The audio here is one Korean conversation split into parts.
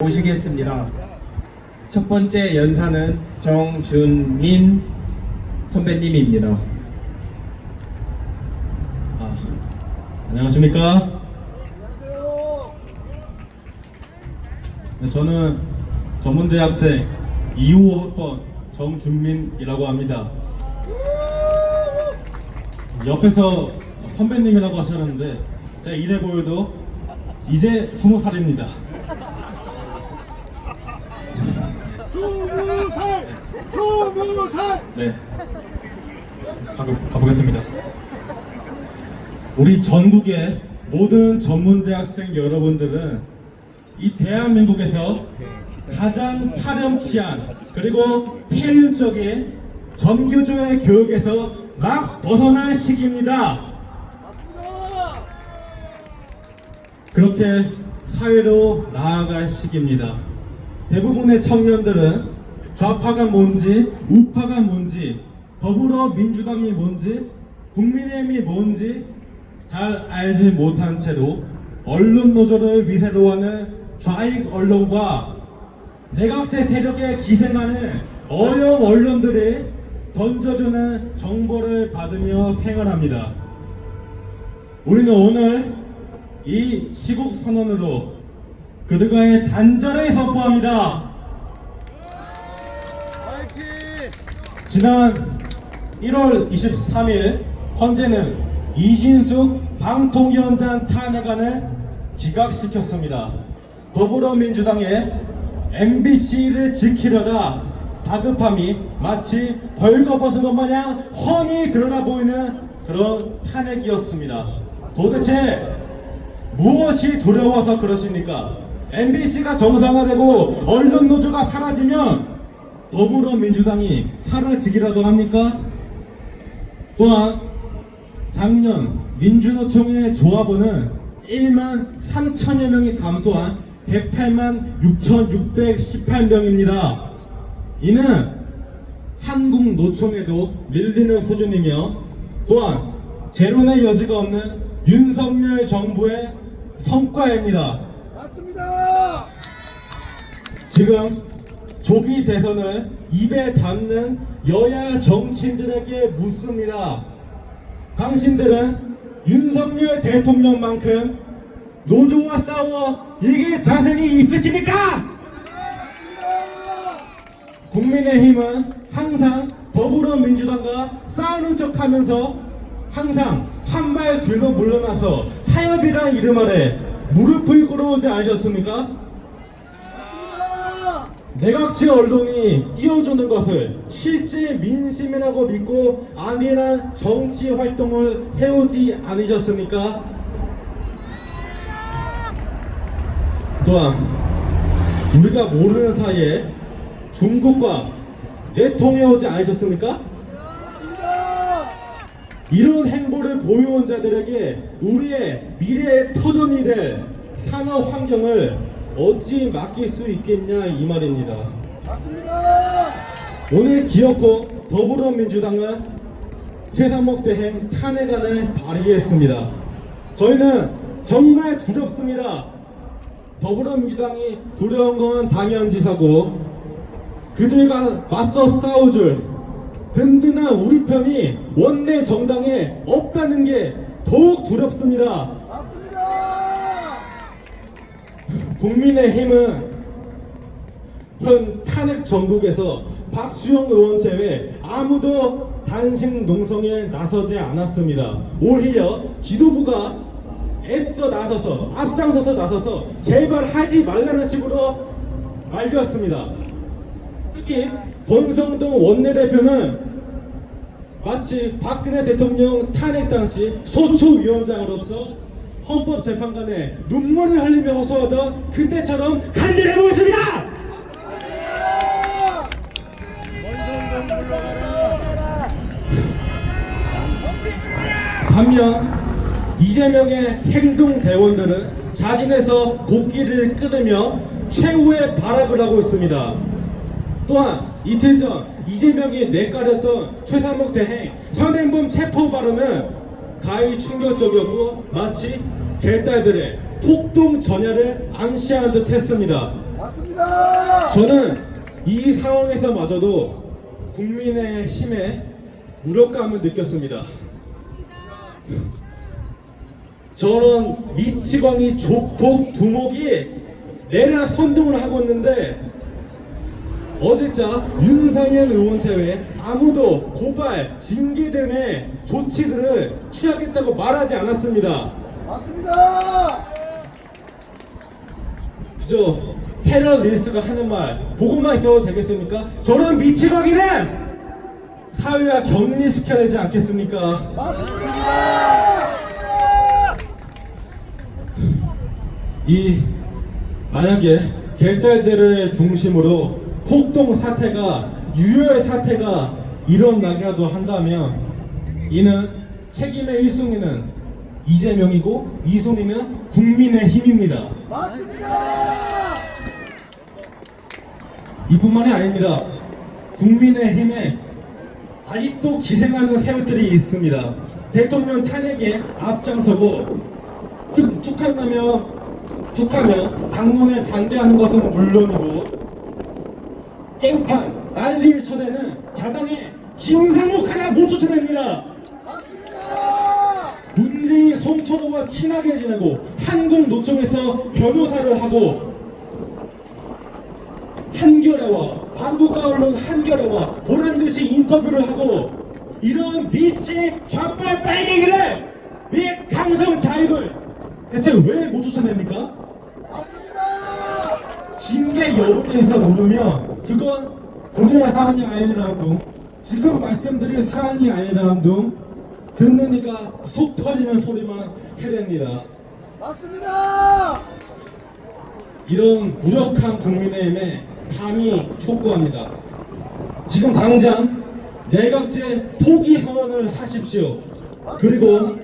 모시겠습니다. 첫 번째 연사는 정준민 선배님입니다. 안녕하십니까? 안녕하세요. 네, 저는 전문대학생 2호학번 정준민이라고 합니다. 옆에서 선배님이라고 하셨는데 제가 이래 보여도 이제 20살입니다. 20살! 네, 가보겠습니다. 우리 전국의 모든 전문대학생 여러분들은 이 대한민국에서 가장 파렴치한 그리고 폐륜적인 전교조의 교육에서 막 벗어날 시기입니다. 그렇게 사회로 나아갈 시기입니다. 대부분의 청년들은 좌파가 뭔지, 우파가 뭔지, 더불어민주당이 뭔지, 국민의힘이 뭔지 잘 알지 못한 채로 언론 노조를 위세로 하는 좌익 언론과 내각제 세력에 기생하는 어영 언론들이 던져주는 정보를 받으며 생활합니다. 우리는 오늘 이 시국 선언으로 그들과의 단절을 선포합니다. 지난 1월 23일 헌재는 이진숙 방통위원장 탄핵안을 기각시켰습니다. 더불어민주당의 MBC를 지키려다 다급함이 마치 벌거벗은 것 마냥 훤히 드러나 보이는 그런 탄핵이었습니다. 도대체 무엇이 두려워서 그러십니까? MBC가 정상화되고 언론 노조가 사라지면 더불어민주당이 사라지기라도 합니까? 또한 작년 민주노총의 조합원은 1만 3천여 명이 감소한 108만 6,618명입니다. 이는 한국 노총에도 밀리는 수준이며 또한 재론의 여지가 없는 윤석열 정부의 성과입니다. 맞습니다. 지금 조기 대선을 입에 담는 여야 정치인들에게 묻습니다. 당신들은 윤석열 대통령만큼 노조와 싸워 이길 자신이 있으십니까? 국민의힘은 항상 더불어민주당과 싸우는 척하면서 항상 한 발 뒤로 물러나서 타협이란 이름 아래 무릎을 꿇어오지 않으셨습니까? 내각제 언론이 띄워주는 것을 실제 민심이라고 믿고 안일한 정치 활동을 해오지 않으셨습니까? 또한 우리가 모르는 사이에 중국과 내통해오지 않으셨습니까? 이런 행보를 보여온 자들에게 우리의 미래의 터전이 될 산업 환경을 어찌 맡길 수 있겠냐 이 말입니다. 맞습니다. 오늘 기어코 더불어민주당은 최상목 대행 탄핵안을 발의했습니다. 저희는 정말 두렵습니다. 더불어민주당이 두려운 건 당연지사고 그들과 맞서 싸워줄 든든한 우리 편이 원내 정당에 없다는 게 더욱 두렵습니다. 맞습니다. 국민의힘은 현 탄핵 전국에서 박수영 의원 제외 아무도 단식 농성에 나서지 않았습니다. 오히려 지도부가 애써 나서서 앞장서서 나서서 제발 하지 말라는 식으로 알렸습니다. 특히 권성동 원내대표는 마치 박근혜 대통령 탄핵 당시 소초위원장으로서 헌법재판관에 눈물을 흘리며 호소하던 그때처럼 간절해보겠습니다! 반면 이재명의 행동대원들은 자진해서 곡기를 끊으며 최후의 발악을 하고 있습니다. 또한 이틀 전 이재명이 내까렸던 최상목 대행 현행범 체포 발언은 가히 충격적이었고 마치 개딸들의 폭동 전야를 암시하는 듯 했습니다. 맞습니다. 저는 이 상황에서마저도 국민의 힘에 무력감을 느꼈습니다. 저는 미치광이 조폭 두목이 내라 선동을 하고 있는데 어제자 윤상현 의원 제외 아무도 고발, 징계 등의 조치들을 취하겠다고 말하지 않았습니다. 맞습니다. 그저 테러리스트가 하는 말 보고만 있어도 되겠습니까? 저런 미치광이는 사회와 격리시켜야 되지 않겠습니까? 맞습니다. 이 만약에 개딸들을 중심으로 폭동 사태가 유혈 사태가 일어나기라도 한다면 이는 책임의 1순위는 이재명이고 2순위는 국민의힘입니다. 맞습니다. 이뿐만이 아닙니다. 국민의힘에 아직도 기생하는 세력들이 있습니다. 대통령 탄핵에 앞장서고 툭하면 당론에 반대하는 것은 물론이고 깽판, 난리를 쳐대는 자당의 김상욱 하나 못 쫓아냅니다. 맞습니다. 문재인 송철호와 친하게 지내고 한국노총에서 변호사를 하고 한겨레와 한국가 언론 한겨레와 보란듯이 인터뷰를 하고 이런 미치 좌빨 빨갱이를 왜 강성 자익을 대체 왜 못 쫓아냅니까? 맞습니다. 징계 여부에서 모르면 그건 본인의 사안이 아니라는 둥 지금 말씀드린 사안이 아니라는 둥 듣는 이가 속 터지는 소리만 해댑니다. 맞습니다. 이런 무력한 국민의힘에 감히 촉구합니다. 지금 당장 내각제 포기 선언을 하십시오. 그리고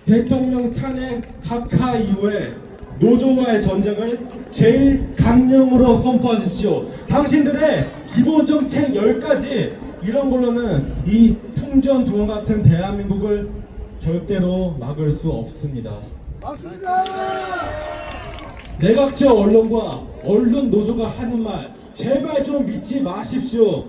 대통령 탄핵 각하 이후에 노조와의 전쟁을 제일 강령으로 선포하십시오. 당신들의 기본 정책 10가지 이런 걸로는 이 풍전등원 같은 대한민국을 절대로 막을 수 없습니다. 맞습니다. 내각제 언론과 언론 노조가 하는 말 제발 좀 믿지 마십시오.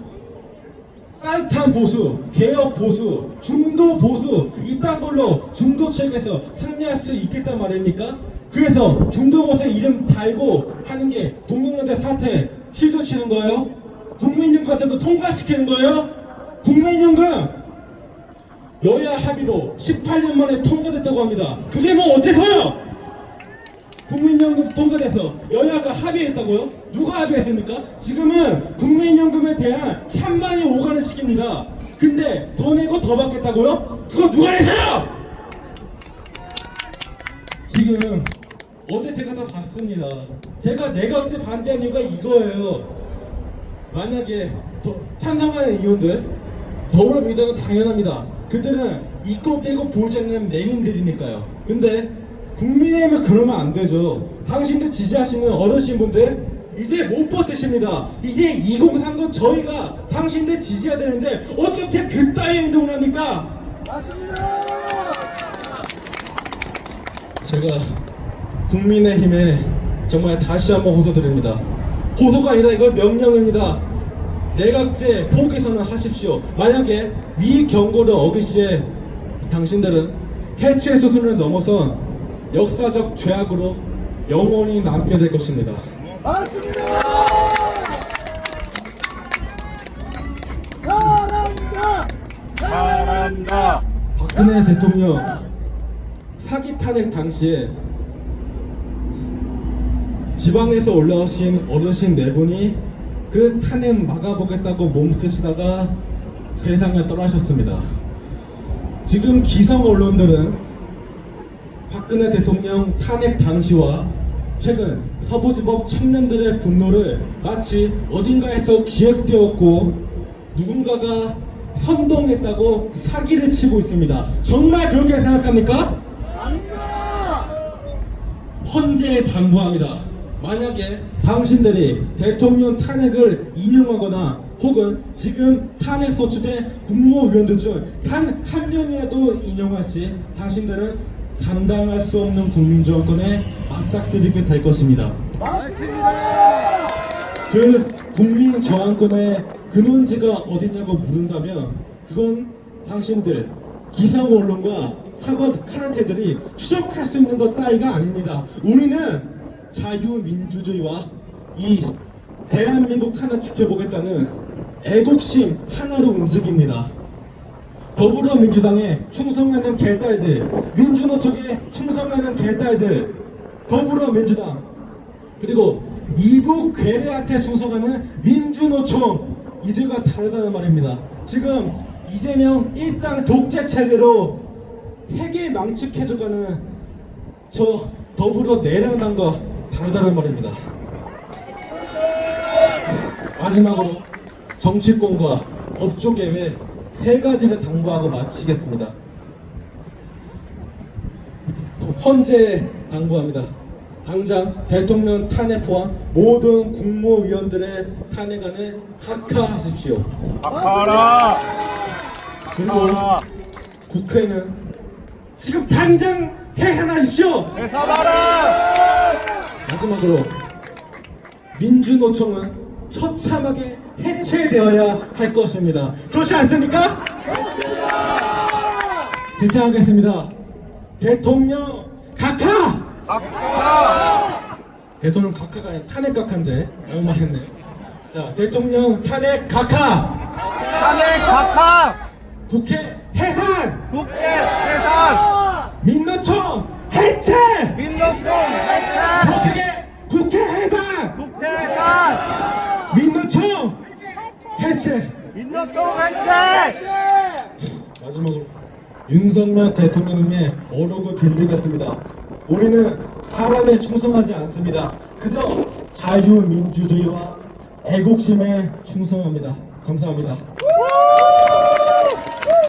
따뜻한 보수, 개혁 보수, 중도 보수 이딴 걸로 중도책에서 승리할 수 있겠단 말입니까? 그래서 중도 보수 이름 달고 하는 게 동국연대 사태 실드 치는 거예요? 국민연금 같은 거 통과시키는 거예요? 국민연금 여야 합의로 18년 만에 통과됐다고 합니다. 그게 뭐 어째서요? 국민연금 통과돼서 여야가 합의했다고요? 누가 합의했습니까? 지금은 국민연금에 대한 찬반이 오가는 시기입니다. 근데 더 내고 더 받겠다고요? 그거 누가 했어요? 지금 어제 제가 다 봤습니다. 제가 내각제 반대한 이유가 이거예요. 만약에 찬성하는 의원들 더불어민주당은 당연합니다. 그들은 이거 빼고 보지 않는 매민들이니까요. 근데 국민의힘은 그러면 안 되죠. 당신들 지지하시는 어르신분들 이제 못 버티십니다. 이제 2030 저희가 당신들 지지해야 되는데 어떻게 그따위 행동을 합니까? 맞습니다. 제가 국민의힘에 정말 다시 한번 호소드립니다. 호소가 아니라 이건 명령입니다. 내각제 포기 선언하십시오. 만약에 위 경고를 어기시에 당신들은 해체 수순을 넘어선 역사적 죄악으로 영원히 남게 될 것입니다. 맞습니다. 잘한다. 잘한다. 박근혜 대통령 사기 탄핵 당시에 지방에서 올라오신 어르신 네 분이 그 탄핵 막아보겠다고 몸쓰시다가 세상을 떠나셨습니다. 지금 기성 언론들은 박근혜 대통령 탄핵 당시와 최근 서부지법 청년들의 분노를 마치 어딘가에서 기획되었고 누군가가 선동했다고 사기를 치고 있습니다. 정말 그렇게 생각합니까? 아닙니다. 헌재에 당부합니다. 만약에 당신들이 대통령 탄핵을 인용하거나 혹은 지금 탄핵 소추된 국무위원들 중 단 한 명이라도 인용할 시 당신들은 감당할 수 없는 국민저항권에 맞닥뜨리게 될 것입니다. 맞습니다. 그 국민저항권의 근원지가 어디냐고 물은다면 그건 당신들 기상 언론과 사법 카르텔들이 추적할 수 있는 것 따위가 아닙니다. 우리는 자유민주주의와 이 대한민국 하나 지켜보겠다는 애국심 하나로 움직입니다. 더불어민주당에 충성하는 개딸들, 민주노총에 충성하는 개딸들, 더불어민주당 그리고 이북 괴뢰한테 충성하는 민주노총, 이들과 다르다는 말입니다. 지금 이재명 일당 독재 체제로 핵이 망측해져가는 저 더불어 내량당과 다르다는 말입니다. 마지막으로 정치권과 법조 개회 세 가지를 당부하고 마치겠습니다. 헌재 당부합니다. 당장 대통령 탄핵 포함 모든 국무위원들의 탄핵안을 각하하십시오. 각하라. 그리고 각하라. 국회는 지금 당장 해산하십시오. 해산하라. 마지막으로 민주노총은 처참하게 해체되어야 할 것입니다. 그렇지 않습니까? 제청하겠습니다. 대통령 각하! 각하. 대통령 각하가 아니라 탄핵 각하인데 잘못했네. 자, 대통령 탄핵 각하! 탄핵 각하. 국회 해산! 국회 해산. 민노총 해체! 민노총 해체. 국회 해산! 국회 해산. 민노총 해체! 민노총 해체. 마지막으로 윤석열 대통령님의 어록을 빌리겠습니다. 우리는 사람에 충성하지 않습니다. 그저 자유민주주의와 애국심에 충성합니다. 감사합니다.